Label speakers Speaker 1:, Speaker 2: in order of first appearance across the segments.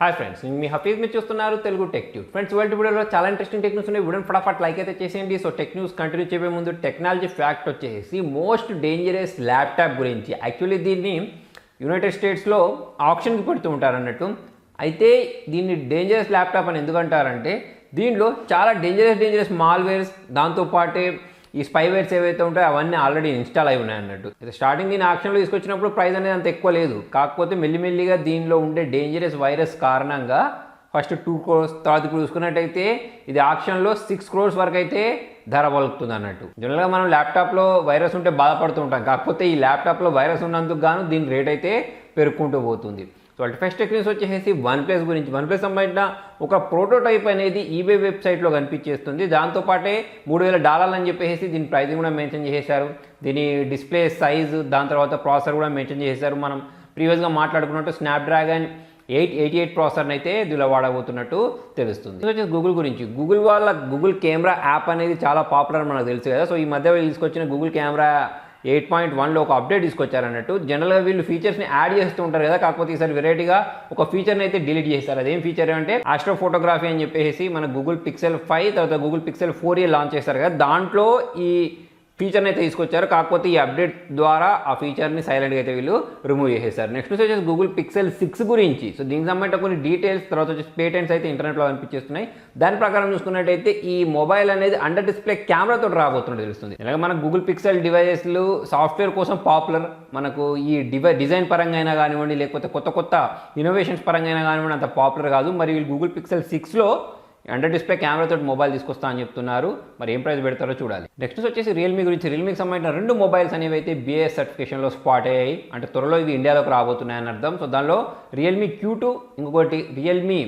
Speaker 1: Hi friends, నేను మీ హఫీజ్ మీరు చూస్తున్నారు తెలుగు టెక్ ట్యూబ్. ఫ్రెండ్స్, ఇవాళ వీడియోలో చాలా ఇంట్రెస్టింగ్ టెక్ న్యూస్ ఉన్నాయి. వీడియోని ఫటాఫట్ లైక్ అయితే చేసేయండి. సో టెక్ న్యూస్ కంటిన్యూ చేయబోయే ముందు టెక్నాలజీ ఫ్యాక్ట్ వచ్చేసి మోస్ట్ డేంజరస్ ల్యాప్టాప్ గురించి. యాక్చువల్లీ దీన్ని యునైటెడ్ స్టేట్స్లో ఆప్షన్కి పెడుతూ ఉంటారు అన్నట్టు. అయితే దీన్ని డేంజరస్ ల్యాప్టాప్ అని ఎందుకంటారంటే దీనిలో చాలా డేంజరస్ మాల్వేర్స్, దాంతోపాటే ఈ స్పైవేర్స్ ఏవైతే ఉంటాయో అవన్నీ ఆల్రెడీ ఇన్స్టాల్ అయి ఉన్నాయి అన్నట్టు. స్టార్టింగ్ దీని ఆక్షన్లో తీసుకొచ్చినప్పుడు ప్రైస్ అనేది అంత ఎక్కువ లేదు. కాకపోతే మెల్లిమెల్లిగా దీనిలో ఉండే డేంజరస్ వైరస్ కారణంగా ఫస్ట్ 2 crores, తర్వాత ఇప్పుడు చూసుకున్నట్టయితే ఇది ఆక్షన్లో 6 crores వరకు అయితే ధర పలుకుతుంది అన్నట్టు. జనరల్గా మనం ల్యాప్టాప్లో వైరస్ ఉంటే బాధపడుతూ ఉంటాం. కాకపోతే ఈ ల్యాప్టాప్లో వైరస్ ఉన్నందుకు గాను దీని రేట్ అయితే పెరుగుకుంటూ పోతుంది. సో ఫస్ట్ టెక్ న్యూస్ వచ్చేసి వన్ప్లస్ గురించి. వన్ప్లస్ సంబంధించిన ఒక ప్రోటోటైప్ అనేది ఈబే వెబ్సైట్లో కనిపించేస్తుంది. దాంతోపాటే $3,000 అని చెప్పేసి దీని ప్రైజింగ్ కూడా మెన్షన్ చేసేశారు. దీని డిస్ప్లే సైజు, దాని తర్వాత ప్రాసెసర్ కూడా మెన్షన్ చేసేశారు. మనం ప్రీవియస్గా మాట్లాడుకున్నట్టు స్నాప్డ్రాగన్ 888 ప్రాసెసర్ని అయితే దీనిలో వాడబోతున్నట్టు తెలుస్తుంది. ఇది వచ్చేసి గూగుల్ గురించి. గూగుల్ కెమెరా యాప్ అనేది చాలా పాపులర్ మనకు తెలుసు కదా. సో ఈ మధ్య తీసుకొచ్చిన గూగుల్ కెమెరా 8.1లో ఒక అప్డేట్ తీసుకొచ్చారన్నట్టు. జనరల్గా వీళ్ళు ఫీచర్స్ని యాడ్ చేస్తూ ఉంటారు కదా, కాకపోతే ఈసారి వెరైటీగా ఒక ఫీచర్ని అయితే డిలీట్ చేస్తారు. అదేం ఫీచర్ అంటే ఆస్ట్రో ఫోటోగ్రఫీ అని చెప్పేసి మన గూగుల్ పిక్సెల్ 5 తర్వాత గూగుల్ పిక్సెల్ 4a లాంచ్ చేస్తారు కదా, దాంట్లో ఈ ఫీచర్ని అయితే తీసుకొచ్చారు. కాకపోతే ఈ అప్డేట్ ద్వారా ఆ ఫీచర్ని సైలెంట్గా అయితే వీళ్ళు రిమూవ్ చేసేసారు. నెక్స్ట్ వచ్చేసి గూగుల్ పిక్సెల్ 6 గురించి. సో దీనికి సంబంధించిన కొన్ని డీటెయిల్స్, తర్వాత వచ్చేసి పేటెంట్స్ అయితే ఇంటర్నెట్లో కనిపించేస్తున్నాయి. దాని ప్రకారం చూసుకున్నట్టయితే ఈ మొబైల్ అనేది అండర్ డిస్ప్లే కెమెరాతో రాబోతున్నట్టు తెలుస్తుంది. అలాగే మన గూగుల్ పిక్సెల్ డివైజెస్లు సాఫ్ట్వేర్ కోసం పాపులర్. మనకు ఈ డిజైన్ పరంగా అయినా కానివ్వండి, లేకపోతే కొత్త ఇన్నోవేషన్స్ పరంగా అయినా కానివ్వండి అంత పాపులర్ కాదు. మరి వీళ్ళు గూగుల్ పిక్సెల్ 6లో అండర్ డిస్ప్లే కెమెరాతో మొబైల్ తీసుకొస్తా అని చెప్తున్నారు. మరి ఏం ప్రైస్ పెడతారో చూడాలి. నెక్స్ట్ వచ్చేసి రియల్మీ గురించి. రియల్మీకి సంబంధించిన 2 మొబైల్స్ అనేవి అయితే BIS సర్టిఫికేషన్లో స్పాట్ అయ్యాయి. అంటే త్వరలో ఇవి ఇండియాలోకి రాబోతున్నాయని అర్థం. సో దానిలో రియల్మీ Q2, ఇంకొకటి రియల్మీ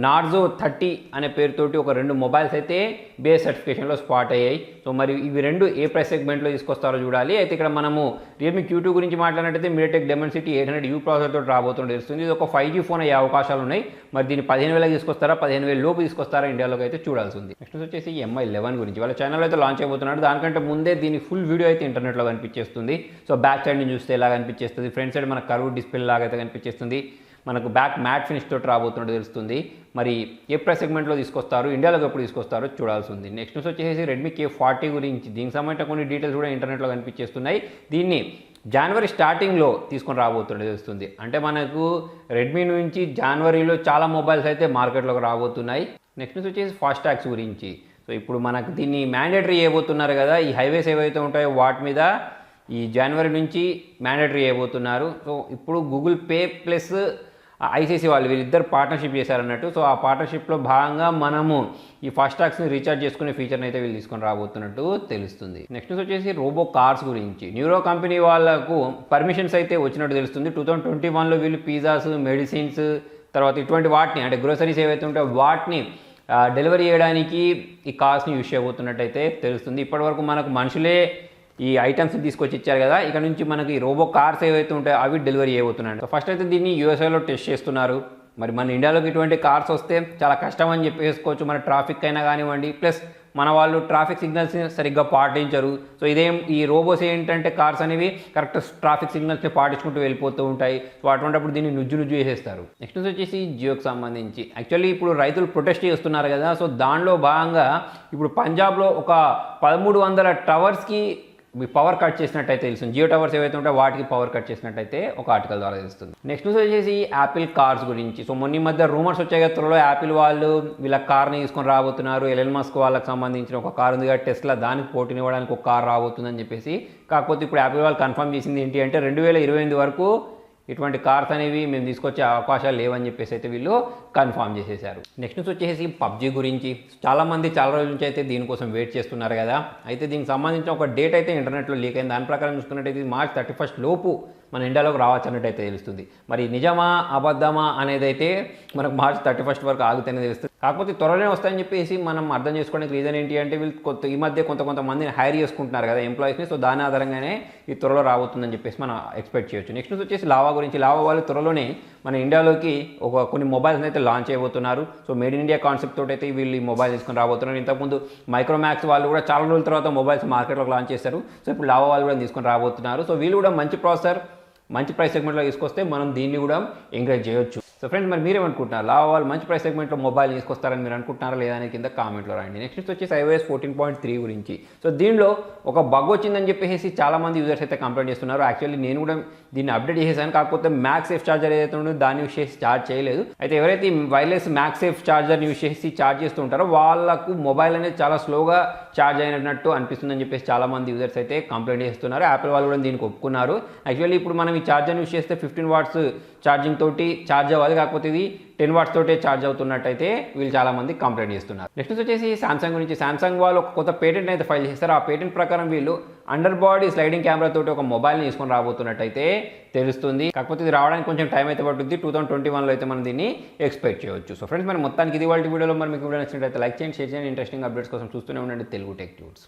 Speaker 1: నార్జో 30 అనే పేరుతోటి ఒక 2 మొబైల్స్ అయితే BIS సర్టిఫికేషన్లో స్పాట్ అయ్యాయి. సో మరి ఇవి 2 ఏ ప్రైస్ సెగ్మెంట్లో తీసుకొస్తారో చూడాలి. అయితే ఇక్కడ మనము రియల్మీ Q2 గురించి మాట్లాడినట్టయితే MediaTek Dimensity 800U ప్రాసెసర్తో రాబోతుండే తెలుస్తుంది. ఇది ఒక 5G ఫోన్ అయ్యే అవకాశాలు ఉన్నాయి. మరి దీన్ని 15,000 తీసుకొస్తారా, 15,000 లోపు తీసుకొస్తారా ఇండియాలోకి అయితే చూడాల్సి ఉంది. నెక్స్ట్ వచ్చేసి MI 11 గురించి. వాళ్ళ ఛానల్ అయితే లాంచ్ అయిపోతున్నాడు. దానికంటే ముందే దీని ఫుల్ వీడియో అయితే ఇంటర్నెట్లో కనిపించేస్తుంది. సో బ్యాక్ సైడ్ నుంచి చూస్తే ఎలా కనిపించేస్తుంది, ఫ్రంట్ సైడ్ మన కర్వ్ డిస్ప్లే లాగా అయితే కనిపించేస్తుంది. మనకు బ్యాక్ మ్యాట్ ఫినిష్ తోటి రాబోతున్నట్టు తెలుస్తుంది. మరి ఏ ప్రైస్ సెగ్మెంట్లో తీసుకొస్తారు, ఇండియాలోకి ఎప్పుడు తీసుకొస్తారో చూడాల్సి ఉంది. నెక్స్ట్ వచ్చేసి రెడ్మీ K40 గురించి. దీనికి సంబంధించిన కొన్ని డీటెయిల్స్ కూడా ఇంటర్నెట్లో కనిపించేస్తున్నాయి. దీన్ని జనవరి స్టార్టింగ్లో తీసుకొని రాబోతున్నట్టు తెలుస్తుంది. అంటే మనకు రెడ్మీ నుంచి జనవరిలో చాలా మొబైల్స్ అయితే మార్కెట్లోకి రాబోతున్నాయి. నెక్స్ట్ వచ్చేసి ఫాస్టాగ్స్ గురించి. సో ఇప్పుడు మనకు దీన్ని మ్యాండేటరీ చేయబోతున్నారు కదా, ఈ హైవేస్ ఏవైతే ఉంటాయో వాటి మీద ఈ జనవరి నుంచి మ్యాండేటరీ చేయబోతున్నారు. సో ఇప్పుడు గూగుల్ పే ప్లస్ ICC వాళ్ళు వీళ్ళిద్దరు పార్ట్నర్షిప్ చేశారన్నట్టు. సో ఆ పార్ట్నర్షిప్లో భాగంగా మనము ఈ ఫాస్టాగ్స్ని రీఛార్జ్ చేసుకునే ఫీచర్ని అయితే వీళ్ళు తీసుకొని రాబోతున్నట్టు తెలుస్తుంది. నెక్స్ట్ వచ్చేసి రోబో కార్స్ గురించి. న్యూరో కంపెనీ వాళ్ళకు పర్మిషన్స్ అయితే వచ్చినట్టు తెలుస్తుంది. 2021లో వీళ్ళు పిజ్జాస్, మెడిసిన్స్, తర్వాత ఇటువంటి వాటిని అంటే గ్రోసరీస్ ఏవైతే ఉంటాయో వాటిని డెలివరీ చేయడానికి ఈ కార్స్ని యూజ్ చేయబోతున్నట్టు అయితే తెలుస్తుంది. ఇప్పటివరకు మనకు మనుషులే ఈ ఐటమ్స్ తీసుకొచ్చి ఇచ్చారు కదా, ఇక నుంచి మనకి రోబో కార్స్ ఏవైతే ఉంటాయో అవి డెలివరీ చేయబోతున్నాయి. సో ఫస్ట్ అయితే దీన్ని USA టెస్ట్ చేస్తున్నారు. మరి మన ఇండియాలోకి ఇటువంటి కార్స్ వస్తే చాలా కష్టం అని చెప్పేసుకోవచ్చు. మన ట్రాఫిక్ అయినా కానివ్వండి, ప్లస్ మన వాళ్ళు ట్రాఫిక్ సిగ్నల్స్ని సరిగ్గా పాటించరు. సో ఈ రోబోస్ ఏంటంటే కార్స్ అనేవి కరెక్ట్ ట్రాఫిక్ సిగ్నల్స్ని పాటించుకుంటూ వెళ్ళిపోతూ ఉంటాయి. సో అటువంటిప్పుడు దీన్ని నుజ్జు చేసేస్తారు. నెక్స్ట్ వచ్చేసి జియోకి సంబంధించి. యాక్చువల్లీ ఇప్పుడు రైతులు ప్రొటెస్ట్ చేస్తున్నారు కదా, సో దానిలో భాగంగా ఇప్పుడు పంజాబ్లో ఒక 1300 టవర్స్కి పవర్ కట్ చేసినట్టయితే తెలుస్తుంది. జియో టవర్స్ ఏవైతే ఉంటాయో వాటికి పవర్ కట్ చేసినట్టయితే ఒక ఆర్టికల్ ద్వారా తెలుస్తుంది. నెక్స్ట్ వచ్చేసి యాపిల్ కార్స్ గురించి. సో మొన్న మధ్య రూమర్స్ వచ్చాయి కదా, త్వరలో యాపిల్ వాళ్ళు వీళ్ళ కార్ని తీసుకొని రాబోతున్నారు. ఎలన్ మస్క్ వాళ్ళకి సంబంధించిన ఒక కార్ ఉంది కదా టెస్లా, దానికి పోటీనివ్వడానికి ఒక కార్ రాబోతుందని చెప్పేసి. కాకపోతే ఇప్పుడు యాపిల్ వాళ్ళు కన్ఫర్మ్ చేసింది ఏంటి అంటే 2028 వరకు ఇటువంటి కార్స్ అనేవి మేము తీసుకొచ్చే అవకాశాలు లేవని చెప్పేసి అయితే వీళ్ళు కన్ఫర్మ్ చేసేసారు. నెక్స్ట్ వచ్చేసి PUBG గురించి. చాలామంది చాలా రోజుల నుంచి అయితే దీనికోసం వెయిట్ చేస్తున్నారు కదా. అయితే దీనికి సంబంధించిన ఒక డేట్ అయితే ఇంటర్నెట్లో లీక్ అయింది. దాని ప్రకారం చూసుకున్నట్టయితే మార్చ్ 31 లోపు మన ఇండియాలోకి రావచ్చు అన్నట్టు అయితే తెలుస్తుంది. మరి నిజమా అబద్ధమా అనేది అయితే మనకు మార్చ్ 31 వరకు ఆగుతూనే తెలుస్తుంది. కాకపోతే త్వరలోనే వస్తాయని చెప్పేసి మనం అర్థం చేసుకోవడానికి రీజన్ ఏంటి అంటే వీళ్ళు ఈ మధ్య కొంతమందిని హైర్ చేసుకుంటున్నారు కదా ఎంప్లాయీస్ని. సో దాని ఆధారంగానే ఈ త్వరలో రాబోతుందని చెప్పేసి మనం ఎక్స్పెక్ట్ చేయొచ్చు. నెక్స్ట్ వచ్చేసి లావా గురించి. లావా వాళ్ళు త్వరలోనే మన ఇండియాలోకి కొన్ని మొబైల్స్ని అయితే లాంచ్ చేయబోతున్నారు. So made in India concept తోటి అయితే వీళ్ళు ఈ మొబైల్ తీసుకొని రాబోతున్నారు. ఇంతకుముందు మైక్రోమాక్స్ వాళ్ళు కూడా చాలా రోజుల తర్వాత మొబైల్స్ మార్కెట్లోకి లాంచ్ చేశారు. సో ఇప్పుడు లావా వాళ్ళు కూడా తీసుకొని రాబోతున్నారు. సో వీళ్ళు కూడా మంచి ప్రాసెసర్, మంచి ప్రైస్ సెగ్మెంట్లో తీసుకొస్తే మనం దీన్ని కూడా ఎంకరేజ్ చేయొచ్చు. సో ఫ్రెండ్స్ మరి మీరేమనుకుంటున్నారు లావా వాళ్ళు మంచి ప్రైస్ సెగ్మెంట్లో మొబైల్ తీసుకొస్తారని మీరు అనుకుంటున్నారా లేదా అని కింద కామెంట్లో రాయండి. నెక్స్ట్ వచ్చేసి iOS 14.3 గురించి. సో దీనిలో ఒక బగ్ వచ్చిందని చెప్పేసి చాలామంది యూజర్స్ అయితే కంప్లైంట్ చేస్తున్నారు. యాక్చువల్లీ నేను కూడా దీన్ని అప్డేట్ చేసేసాను, కాకపోతే మ్యాక్సేఫ్ ఛార్జర్ ఏదైతే ఉందో దాన్ని యూస్ చేసి ఛార్జ్ చేయలేదు. అయితే ఎవరైతే వైర్లెస్ మ్యాక్సేఫ్ ఛార్జర్ని యూస్ చేసి ఛార్జ్ చేస్తుంటారో వాళ్ళకు మొబైల్ అనేది చాలా స్లోగా ఛార్జ్ అయినట్టు అనిపిస్తుందని చెప్పేసి చాలామంది యూజర్స్ అయితే కంప్లైంట్ చేస్తున్నారు. యాపిల్ వాళ్ళు కూడా దీనికి ఒప్పుకున్నారు. యాక్చువల్లీ ఇప్పుడు మనం ఈ ఛార్జర్ని యూస్ చేస్తే 15 వాట్స్ ఛార్జింగ్ తోటి ఛార్జ్ అవ్వాలి, కాకపోతే ఇది 10 వాట్స్ తోటే ఛార్జ్ అవుతున్నట్టయితే వీళ్ళు చాలామంది కంప్లైంట్ చేస్తున్నారు. నెక్స్ట్ వచ్చేసి సామ్సంగ్ గురించి. సామ్సంగ్ వాళ్ళు ఒక కొత్త పేటెంట్ అయితే ఫైల్ చేస్తారు. ఆ పేటెంట్ ప్రకారం వీళ్ళు అండర్ బాడీ స్లైడింగ్ కెమెరా తోటి ఒక మొబైల్ని తీసుకొని రాబోతున్నట్టయితే తెలుస్తుంది. కాకపోతే ఇది రావడానికి కొంచెం టైం అయితే పడుతుంది. 2021లో అయితే మనం దీన్ని ఎక్స్పెక్ట్ చేయవచ్చు. సో ఫ్రెండ్స్ మరి మొత్తానికి ఇది వాళ్ళ వీడియోలో మరి మీకు వీడియో నచ్చినట్లయితే లైక్ చేయండి, షేర్ చేయండి. ఇంట్రెస్టింగ్ అప్డేట్స్ కోసం చూస్తూనే ఉండండి తెలుగు టెక్ ట్యూట్స్.